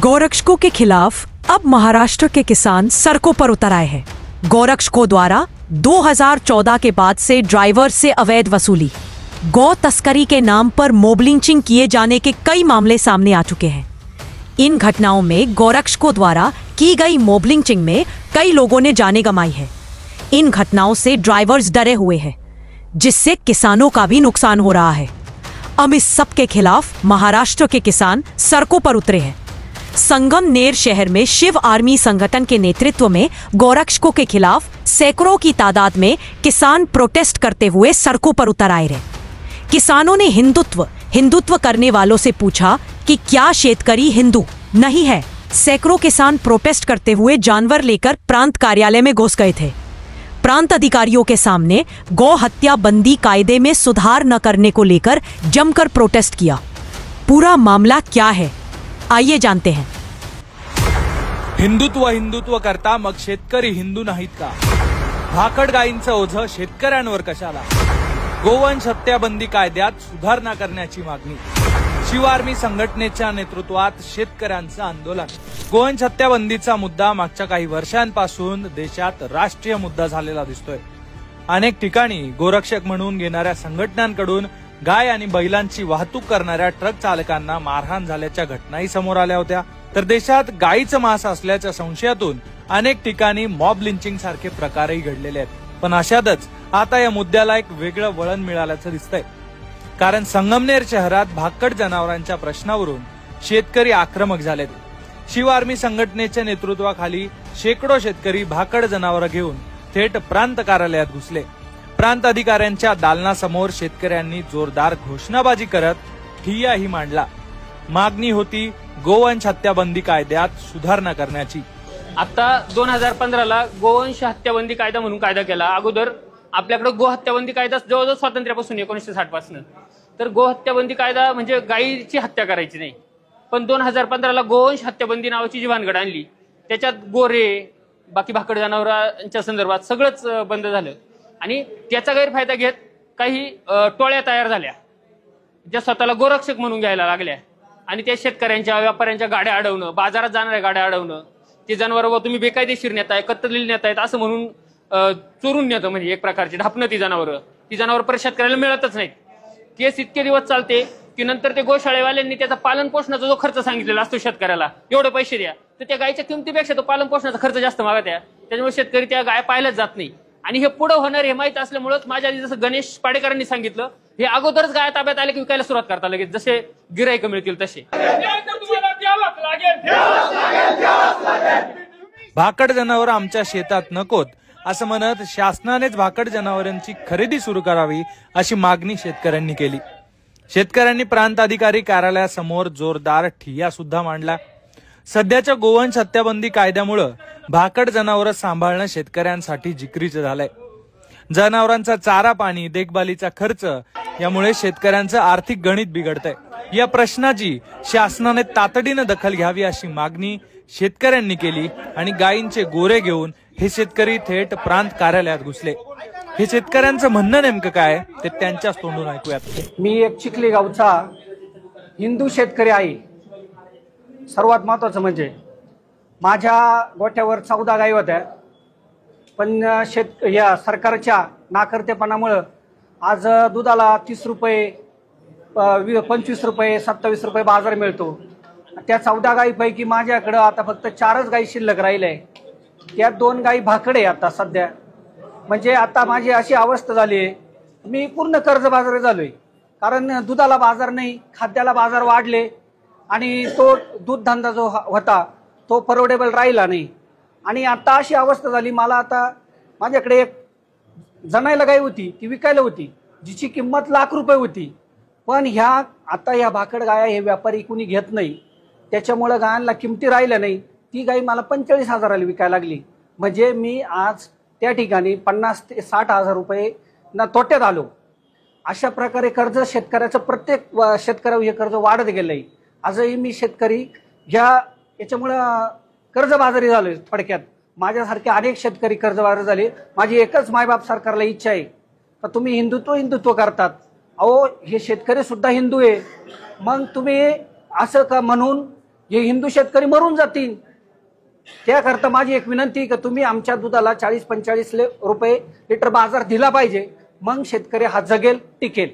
गोरक्षकों के खिलाफ अब महाराष्ट्र के किसान सड़कों पर उतर आए हैं। गोरक्षकों द्वारा 2014 के बाद से ड्राइवर से अवैध वसूली, गौ तस्करी के नाम पर मॉब लिंचिंग किए जाने के कई मामले सामने आ चुके हैं। इन घटनाओं में गोरक्षकों द्वारा की गई मॉब लिंचिंग में कई लोगों ने जानें गंवाई है। इन घटनाओं से ड्राइवर्स डरे हुए हैं, जिससे किसानों का भी नुकसान हो रहा है। अब इस सब के खिलाफ महाराष्ट्र के किसान सड़कों पर उतरे हैं। संगमनेर शहर में शिव आर्मी संगठन के नेतृत्व में गोरक्षकों के खिलाफ सैकड़ों की तादाद में किसान प्रोटेस्ट करते हुए सड़कों पर उतर आए रहे। किसानों ने हिंदुत्व करने वालों से पूछा कि क्या शेतकरी हिंदू नहीं है। सैकड़ों किसान प्रोटेस्ट करते हुए जानवर लेकर प्रांत कार्यालय में घुस गए थे। प्रांत अधिकारियों के सामने गौ हत्या बंदी कायदे में सुधार न करने को लेकर जमकर प्रोटेस्ट किया। पूरा मामला क्या है, आइए जानते हैं। हिंदुत्व करता मग शेतकरी हिंदू नाहीत का? भाकड गायींचं ओझं शेतकऱ्यांवर कशाला? गोवंश हत्या बंदी कायद्यात सुधारणा करण्याची मागणी। शिव आर्मी संघटनेच्या नेतृत्वात शेतकऱ्यांचं आंदोलन। गोवंश हत्या बंदीचा मुद्दा मागच्या काही वर्षांपासून देशात राष्ट्रीय मुद्दा झालेला दिसतोय। अनेक ठिकाणी गोरक्षक म्हणून घेणाऱ्या संघटनांकडून गाय आणि बैलांची वाहतूक करणाऱ्या ट्रक चालकांना मारहाण झाल्याच्या घटनाही समोर आल्या होत्या। तर देशात गायीचं मांस असल्याच्या संशयातून अनेक ठिकाणी मॉब लिंचिंग सारखे प्रकारही घडलेले आहेत। पण अशातच आता या मुद्द्याला एक वेगळं वळण मिळाल्याचं दिसतंय, कारण संगमनेर शहरात भाकड जनावरांच्या प्रश्नावरून शेतकरी आक्रमक झालेत। शिव आर्मी संघटनेच्या नेतृत्वाखाली शेकडो शेतकरी भाकड जनावरं घेऊन थेट प्रांत कार्यालयात घुसले। प्रांत अधिकाऱ्यांच्या दालनासमोर शेतकऱ्यांनी जोरदार घोषणाबाजी करत ठिय्याही मांडला। मागणी होती गोवंश हत्या बंदी कायद्यात सुधारणा करण्याची। आता 2015ला गोवंश हत्याबंदी कायदा म्हणून कायदा केला। अगोदर आपल्याकडे गो हत्याबंदी कायदा जवळजवळ स्वातंत्र्यापासून 1960 पासून, तर गो हत्याबंदी कायदा म्हणजे गायीची हत्या करायची नाही। पण 2015ला गोवंश हत्याबंदी नावाची जी भानगड आणली, त्याच्यात गोरे बाकी भाकड जनावरांच्या संदर्भात सगळंच बंद झालं आणि त्याचा गैरफायदा घेत काही टोळ्या तयार झाल्या, ज्या स्वतःला गोरक्षक म्हणून घ्यायला लागल्या आणि त्या शेतकऱ्यांच्या व्यापाऱ्यांच्या गाड्या अडवणं, बाजारात जाणाऱ्या गाड्या अडवणं, ते जनावरं तुम्ही बेकायदेशीर नेताय, कत्तलीला नेतायत असं म्हणून चोरून नेतं, म्हणजे एक प्रकारची ढापणं ती जनावरं परत शेतकऱ्याला मिळतच नाहीत। केस इतके दिवस चालते की नंतर ते गोशाळेवाल्यांनी त्याचा पालन पोषणाचा जो खर्च सांगितलेला असतो शेतकऱ्याला, एवढे पैसे द्या, तर त्या गायच्या किमतीपेक्षा तो पालन पोषणाचा खर्च जास्त मागत आहे। त्याच्यामुळे शेतकरी त्या गाय पाहायलाच जात नाही आणि हे पुढे होणार हे माहित असल्यामुळेच माझ्या आधी जसं गणेश पाडेकरांनी सांगितलं, हे अगोदरच गाय ताब्यात आले की विकायला सुरुवात करता लगेच, जसे गिराईक मिळतील तसे। भाकड जनावर आमच्या शेतात नकोत असं म्हणत शासनानेच भाकड जनावरांची खरेदी सुरू करावी अशी मागणी शेतकऱ्यांनी केली। शेतकऱ्यांनी प्रांत अधिकारी कार्यालयासमोर जोरदार ठिय्या सुद्धा मांडला। सध्याच्या गोवंश हत्याबंदी कायद्यामुळे भाकड जनावरं सांभाळणं शेतकऱ्यांसाठी जिकरीचं झालंय। जनावरांचा चारा पाणी देखभालीचा खर्च यामुळे शेतकऱ्यांचं आर्थिक गणित बिघडतंय। या प्रश्नाची शासनाने तातडीनं दखल घ्यावी अशी मागणी शेतकऱ्यांनी केली आणि गायींचे गोरे घेऊन हे शेतकरी थेट प्रांत कार्यालयात घुसले। हे शेतकऱ्यांचं म्हणणं नेमकं काय ते त्यांच्याच तोंडून ऐकूयात। मी एक चिखली गावचा हिंदू शेतकरी आहे। सर्वात महत्वाचं म्हणजे माझ्या गोठ्यावर 14 गायी होत्या, पण या सरकारच्या नाकर्तेपणामुळे आज दुधाला 30 रुपये, 25 रुपये, 27 रुपये बाजार मिळतो। त्या 14 गायीपैकी माझ्याकडे आता फक्त 4च गायी शिल्लक राहिल्या। त्या 2 गायी भाकड आहे आता सध्या। म्हणजे आता माझी अशी अवस्था झाली आहे, मी पूर्ण कर्जबाजारी झालोय, कारण दुधाला बाजार नाही, खाद्याला बाजार वाढले आणि तो दूध धंदा जो होता तो परवडेबल राहिला नाही। आणि आता अशी अवस्था झाली, मला आता माझ्याकडे एक जनायला गाय होती, ती विकायला होती, जिची किंमत लाख रुपये होती, पण आता ह्या भाकड गाया हे व्यापारी कुणी घेत नाही, त्याच्यामुळे गायांना किमती राहिल्या नाही। ती गाय मला 45,000ला विकायला लागली। म्हणजे मी आज त्या ठिकाणी 50 ते 60,000 रुपये ना तोट्यात आलो। अशा प्रकारे कर्ज शेतकऱ्याचं प्रत्येक शेतकऱ्यावर हे कर्ज वाढत गेलंय। आजही मी शेतकरी याच्यामुळं कर्जबाजारी झालोय। थोडक्यात माझ्यासारखे अनेक शेतकरी कर्जबाजारी झाले। माझी एकच मायबाप सरकारला इच्छा आहे का तुम्ही हिंदुत्व करतात, अहो हे शेतकरी सुद्धा हिंदू आहे, मग तुम्ही असं का म्हणून हे हिंदू शेतकरी मरून जातील. त्याकरता माझी एक विनंती की तुम्ही आमच्या दुधाला 40-45 रुपये लिटर बाजार दिला पाहिजे. मग शेतकरी हा जगेल, टिकेल.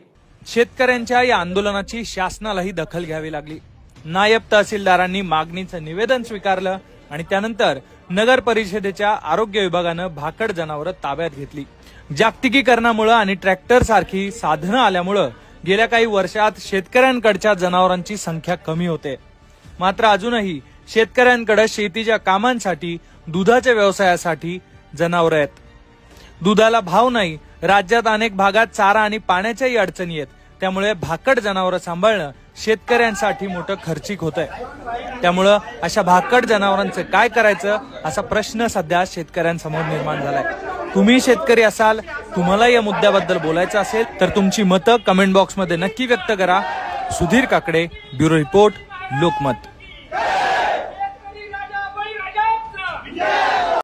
शेतकऱ्यांच्या या आंदोलनाची शासनालाही दखल घ्यावी लागली. नायब तहसीलदारांनी मागणीचं निवेदन स्वीकारलं आणि त्यानंतर नगर परिषदेच्या आरोग्य विभागानं भाकड जनावरं ताब्यात घेतली. जागतिकीकरणामुळे आणि ट्रॅक्टर सारखी साधनं आल्यामुळं गेल्या काही वर्षात शेतकऱ्यांकडच्या जनावरांची संख्या कमी होते. मात्र अजूनही शेतकऱ्यांकडे शेतीच्या कामांसाठी, दुधाच्या व्यवसायासाठी जनावरं आहेत. दुधाला भाव नाही. राज्यात अनेक भागात चारा आणि पाण्याच्याही अडचणी आहेत. त्यामुळे भाकड जनावरं सांभाळणं शेतकऱ्यांसाठी मोठं खर्चिक होतंय. त्यामुळं अशा भाकड जनावरांचं काय करायचं असा प्रश्न सध्या शेतकऱ्यांसमोर निर्माण झालाय. तुम्ही शेतकरी असाल, तुम्हाला या मुद्द्याबद्दल बोलायचं असेल तर तुमची मतं कमेंट बॉक्समध्ये नक्की व्यक्त करा. Sudhir Kakade, bureau report, Lokmat.